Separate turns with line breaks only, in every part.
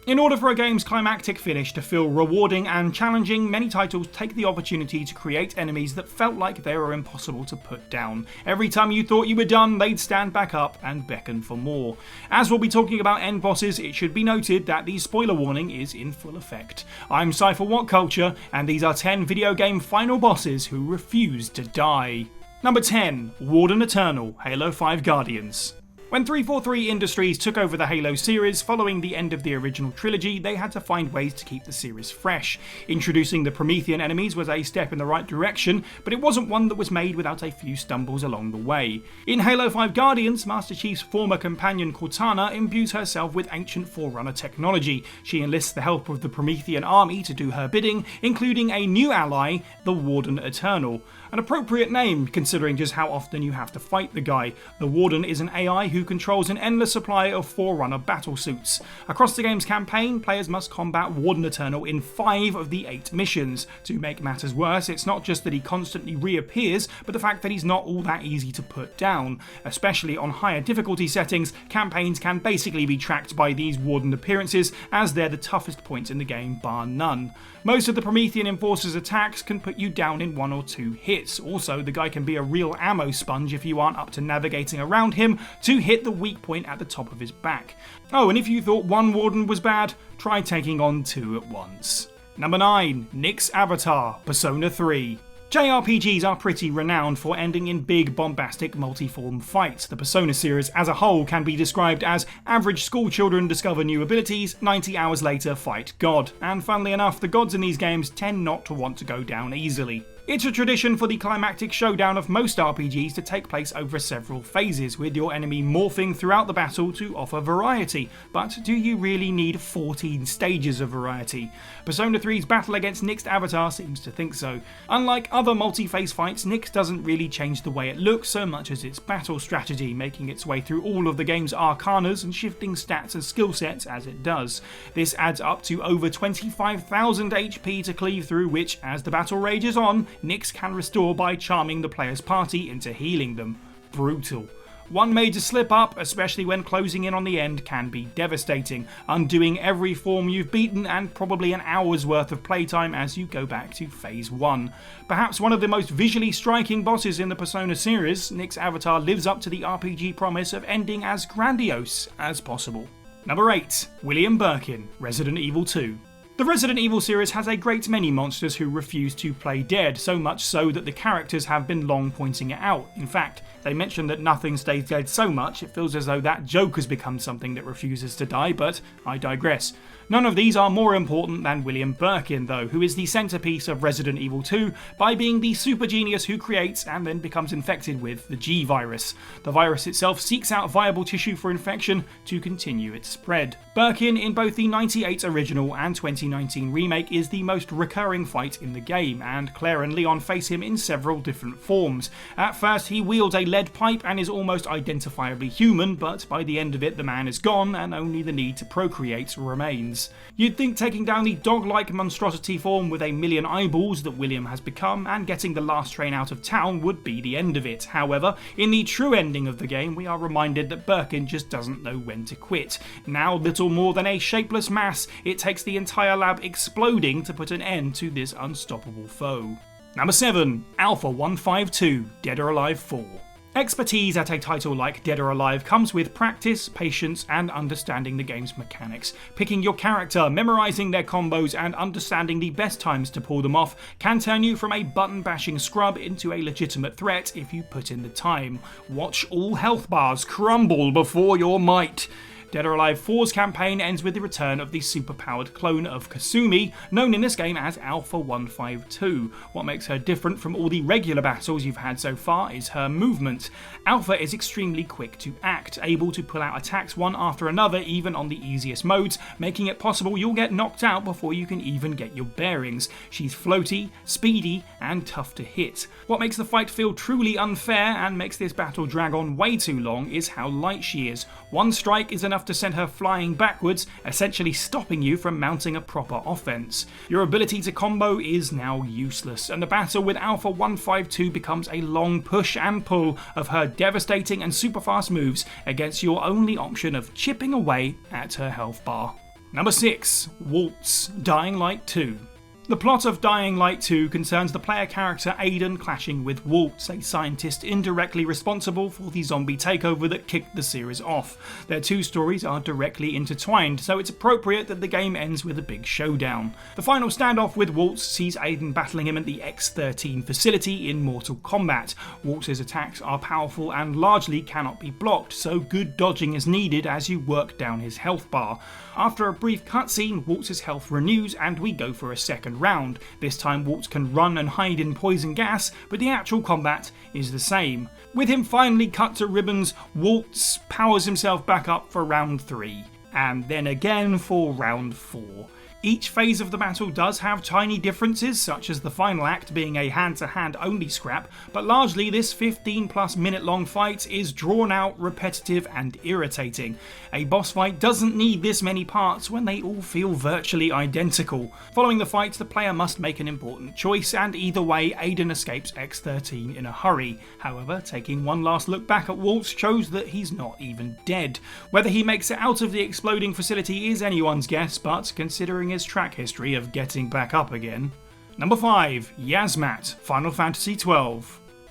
In order for a game's climactic finish to feel rewarding and challenging, many titles take the opportunity to create enemies that felt like they were impossible to put down. Every time you thought you were done, they'd stand back up and beckon for more. As we'll be talking about end bosses, it should be noted that the spoiler warning is in full effect. I'm Cy for WhatCulture, and these are 10 video game final bosses who refuse to die. Number 10. Warden Eternal, Halo 5 Guardians. When 343 Industries took over the Halo series following the end of the original trilogy, they had to find ways to keep the series fresh. Introducing the Promethean enemies was a step in the right direction, but it wasn't one that was made without a few stumbles along the way. In Halo 5 Guardians, Master Chief's former companion Cortana imbues herself with ancient Forerunner technology. She enlists the help of the Promethean army to do her bidding, including a new ally, the Warden Eternal. An appropriate name, considering just how often you have to fight the guy. The Warden is an AI who controls an endless supply of Forerunner battlesuits. Across the game's campaign, players must combat Warden Eternal in 5 of the 8 missions. To make matters worse, it's not just that he constantly reappears, but the fact that he's not all that easy to put down. Especially on higher difficulty settings, campaigns can basically be tracked by these Warden appearances, as they're the toughest points in the game, bar none. Most of the Promethean Enforcer's attacks can put you down in 1 or 2 hits. Also, the guy can be a real ammo sponge if you aren't up to navigating around him to hit the weak point at the top of his back. Oh, and if you thought one Warden was bad, try taking on 2 at once. Number 9. Nick's Avatar, Persona 3. JRPGs are pretty renowned for ending in big, bombastic, multi-form fights. The Persona series as a whole can be described as average school children discover new abilities, 90 hours later fight God. And funnily enough, the gods in these games tend not to want to go down easily. It's a tradition for the climactic showdown of most RPGs to take place over several phases, with your enemy morphing throughout the battle to offer variety. But do you really need 14 stages of variety? Persona 3's battle against Nick's Avatar seems to think so. Unlike other multi-phase fights, Nick's doesn't really change the way it looks so much as its battle strategy, making its way through all of the game's arcanas and shifting stats and skill sets as it does. This adds up to over 25,000 HP to cleave through, which, as the battle rages on, Nyx can restore by charming the player's party into healing them. Brutal. One major slip up, especially when closing in on the end, can be devastating, undoing every form you've beaten and probably an hour's worth of playtime as you go back to Phase 1. Perhaps one of the most visually striking bosses in the Persona series, Nick's Avatar lives up to the RPG promise of ending as grandiose as possible. Number 8. William Birkin, Resident Evil 2. The Resident Evil series has a great many monsters who refuse to play dead, so much so that the characters have been long pointing it out. In fact, they mention that nothing stays dead so much it feels as though that joke has become something that refuses to die, but I digress. None of these are more important than William Birkin though, who is the centrepiece of Resident Evil 2 by being the super genius who creates and then becomes infected with the G virus. The virus itself seeks out viable tissue for infection to continue its spread. Birkin in both the 98 original and 2019 remake is the most recurring fight in the game, and Claire and Leon face him in several different forms. At first he wields a lead pipe and is almost identifiably human, but by the end of it the man is gone and only the need to procreate remains. You'd think taking down the dog-like monstrosity form with a million eyeballs that William has become and getting the last train out of town would be the end of it. However, in the true ending of the game, we are reminded that Birkin just doesn't know when to quit. Now little more than a shapeless mass, it takes the entire lab exploding to put an end to this unstoppable foe. Number 7. Alpha 152, Dead or Alive 4. Expertise at a title like Dead or Alive comes with practice, patience, and understanding the game's mechanics. Picking your character, memorizing their combos, and understanding the best times to pull them off can turn you from a button-bashing scrub into a legitimate threat if you put in the time. Watch all health bars crumble before your might. Dead or Alive 4's campaign ends with the return of the superpowered clone of Kasumi, known in this game as Alpha 152. What makes her different from all the regular battles you've had so far is her movement. Alpha is extremely quick to act, able to pull out attacks one after another even on the easiest modes, making it possible you'll get knocked out before you can even get your bearings. She's floaty, speedy, and tough to hit. What makes the fight feel truly unfair and makes this battle drag on way too long is how light she is. One strike is enough to send her flying backwards, essentially stopping you from mounting a proper offense. Your ability to combo is now useless, and the battle with Alpha 152 becomes a long push and pull of her devastating and super fast moves against your only option of chipping away at her health bar. Number 6. WALTZ, Dying Light 2. The plot of Dying Light 2 concerns the player character Aiden clashing with WALTZ, a scientist indirectly responsible for the zombie takeover that kicked the series off. Their two stories are directly intertwined, so it's appropriate that the game ends with a big showdown. The final standoff with WALTZ sees Aiden battling him at the X-13 facility in Mortal Kombat. WALTZ's attacks are powerful and largely cannot be blocked, so good dodging is needed as you work down his health bar. After a brief cutscene, WALTZ's health renews and we go for a second round. This time WALTZ can run and hide in poison gas, but the actual combat is the same. With him finally cut to ribbons, WALTZ powers himself back up for round 3, and then again for round 4. Each phase of the battle does have tiny differences, such as the final act being a hand-to-hand only scrap, but largely this 15+ minute long fight is drawn out, repetitive and irritating. A boss fight doesn't need this many parts when they all feel virtually identical. Following the fight, the player must make an important choice, and either way Aiden escapes X-13 in a hurry. However, taking one last look back at WALTZ shows that he's not even dead. Whether he makes it out of the exploding facility is anyone's guess, but considering his track history of getting back up again. Number 5. YIAZMAT, Final Fantasy XII.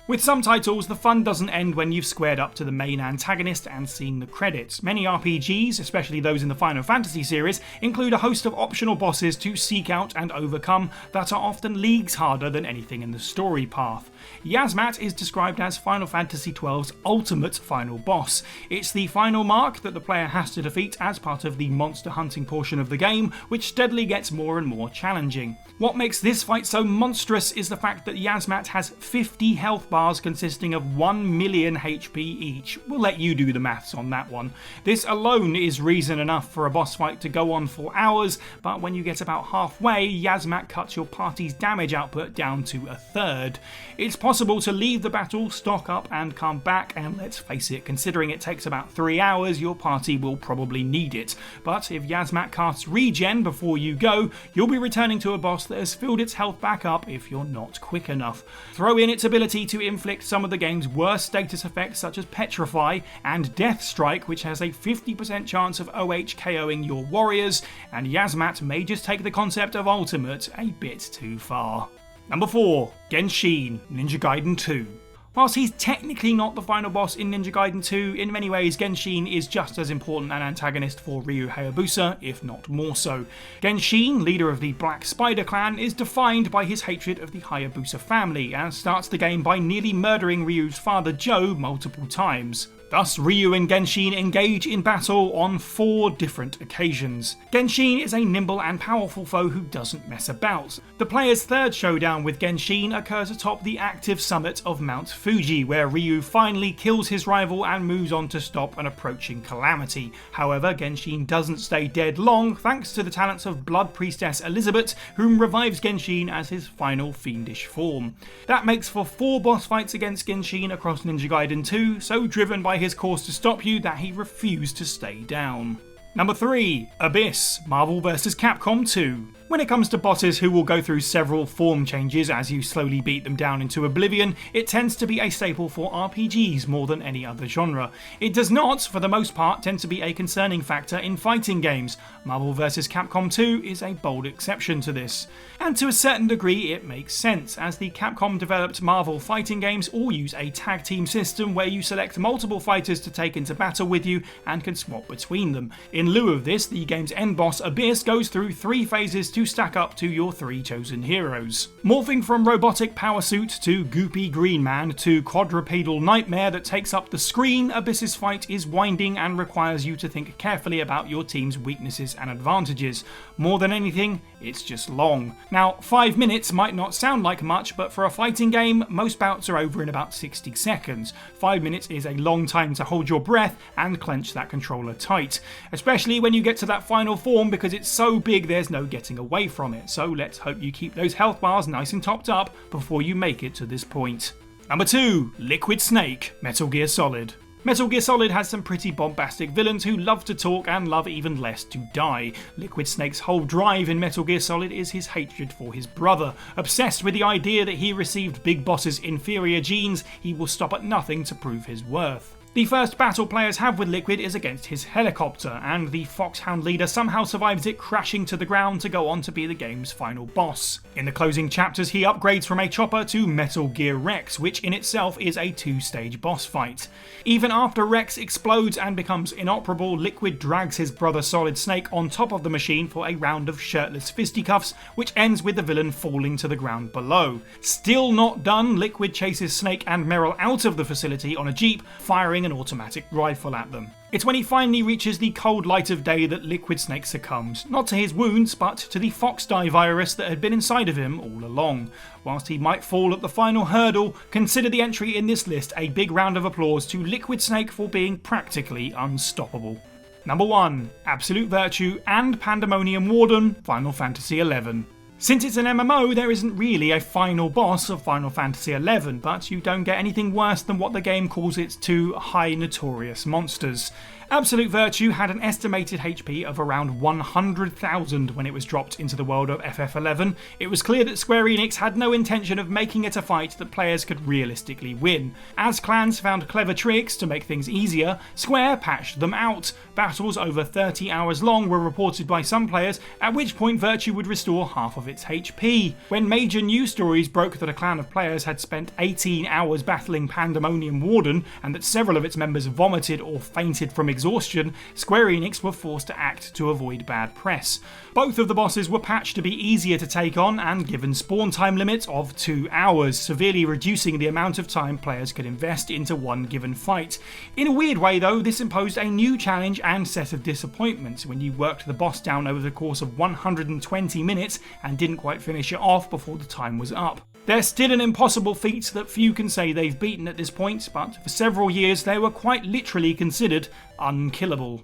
With some titles, the fun doesn't end when you've squared up to the main antagonist and seen the credits. Many RPGs, especially those in the Final Fantasy series, include a host of optional bosses to seek out and overcome that are often leagues harder than anything in the story path. YIAZMAT is described as Final Fantasy XII's ultimate final boss. It's the final mark that the player has to defeat as part of the monster hunting portion of the game, which steadily gets more and more challenging. What makes this fight so monstrous is the fact that YIAZMAT has 50 health bars consisting of 1 million HP each. We'll let you do the maths on that one. This alone is reason enough for a boss fight to go on for hours, but when you get about halfway, YIAZMAT cuts your party's damage output down to 1/3. It's possible to leave the battle, stock up and come back, and let's face it, considering it takes about 3 hours, your party will probably need it. But if YIAZMAT casts regen before you go, you'll be returning to a boss that has filled its health back up if you're not quick enough. Throw in its ability to inflict some of the game's worst status effects such as Petrify and Death Strike, which has a 50% chance of OH KOing your warriors, and YIAZMAT may just take the concept of ultimate a bit too far. Number 4. GENSHIN, Ninja Gaiden 2. Whilst he's technically not the final boss in Ninja Gaiden 2, in many ways GENSHIN is just as important an antagonist for Ryu Hayabusa, if not more so. GENSHIN, leader of the Black Spider clan, is defined by his hatred of the Hayabusa family, and starts the game by nearly murdering Ryu's father Joe multiple times. Thus, Ryu and GENSHIN engage in battle on 4 different occasions. GENSHIN is a nimble and powerful foe who doesn't mess about. The player's third showdown with GENSHIN occurs atop the active summit of Mount Fuji, where Ryu finally kills his rival and moves on to stop an approaching calamity. However, GENSHIN doesn't stay dead long thanks to the talents of Blood Priestess Elizabeth, whom revives GENSHIN as his final fiendish form. That makes for 4 boss fights against GENSHIN across Ninja Gaiden 2, so driven by his course to stop you that he refused to stay down. Number 3. Abyss, Marvel vs. Capcom 2. When it comes to bosses who will go through several form changes as you slowly beat them down into oblivion, it tends to be a staple for RPGs more than any other genre. It does not, for the most part, tend to be a concerning factor in fighting games. Marvel vs. Capcom 2 is a bold exception to this. And to a certain degree it makes sense, as the Capcom developed Marvel fighting games all use a tag team system where you select multiple fighters to take into battle with you and can swap between them. In lieu of this, the game's end boss Abyss goes through 3 phases to stack up to your 3 chosen heroes. Morphing from robotic power suit to goopy green man to quadrupedal nightmare that takes up the screen, Abyss's fight is winding and requires you to think carefully about your team's weaknesses and advantages. More than anything, it's just long. Now, 5 minutes might not sound like much, but for a fighting game, most bouts are over in about 60 seconds. 5 minutes is a long time to hold your breath and clench that controller tight, especially when you get to that final form, because it's so big there's no getting away from it. So let's hope you keep those health bars nice and topped up before you make it to this point. Number 2. Liquid Snake, Metal Gear Solid. Metal Gear Solid has some pretty bombastic villains who love to talk and love even less to die. Liquid Snake's whole drive in Metal Gear Solid is his hatred for his brother. Obsessed with the idea that he received Big Boss's inferior genes, he will stop at nothing to prove his worth. The first battle players have with Liquid is against his helicopter, and the Foxhound leader somehow survives it crashing to the ground to go on to be the game's final boss. In the closing chapters, he upgrades from a chopper to Metal Gear Rex, which in itself is a 2-stage boss fight. Even after Rex explodes and becomes inoperable, Liquid drags his brother Solid Snake on top of the machine for a round of shirtless fisticuffs, which ends with the villain falling to the ground below. Still not done, Liquid chases Snake and Meryl out of the facility on a jeep, firing an automatic rifle at them. It's when he finally reaches the cold light of day that Liquid Snake succumbs, not to his wounds, but to the Foxdie virus that had been inside of him all along. Whilst he might fall at the final hurdle, consider the entry in this list a big round of applause to Liquid Snake for being practically unstoppable. Number 1. Absolute Virtue and Pandemonium Warden, Final Fantasy XI. Since it's an MMO, there isn't really a final boss of Final Fantasy XI, but you don't get anything worse than what the game calls its 2 high notorious monsters. Absolute Virtue had an estimated HP of around 100,000 when it was dropped into the world of FF11. It was clear that Square Enix had no intention of making it a fight that players could realistically win. As clans found clever tricks to make things easier, Square patched them out. Battles over 30 hours long were reported by some players, at which point Virtue would restore half of its HP. When major news stories broke that a clan of players had spent 18 hours battling Pandemonium Warden and that several of its members vomited or fainted from exhaustion, Square Enix were forced to act to avoid bad press. Both of the bosses were patched to be easier to take on and given spawn time limits of 2 hours, severely reducing the amount of time players could invest into one given fight. In a weird way though, this imposed a new challenge and set of disappointments when you worked the boss down over the course of 120 minutes and didn't quite finish it off before the time was up. They're still an impossible feat that few can say they've beaten at this point, but for several years they were quite literally considered unkillable.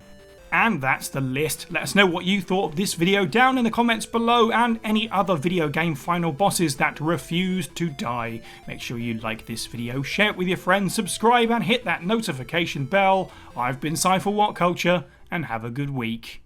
And that's the list. Let us know what you thought of this video down in the comments below, and any other video game final bosses that refuse to die. Make sure you like this video, share it with your friends, subscribe and hit that notification bell. I've been Cy for WhatCulture, and have a good week.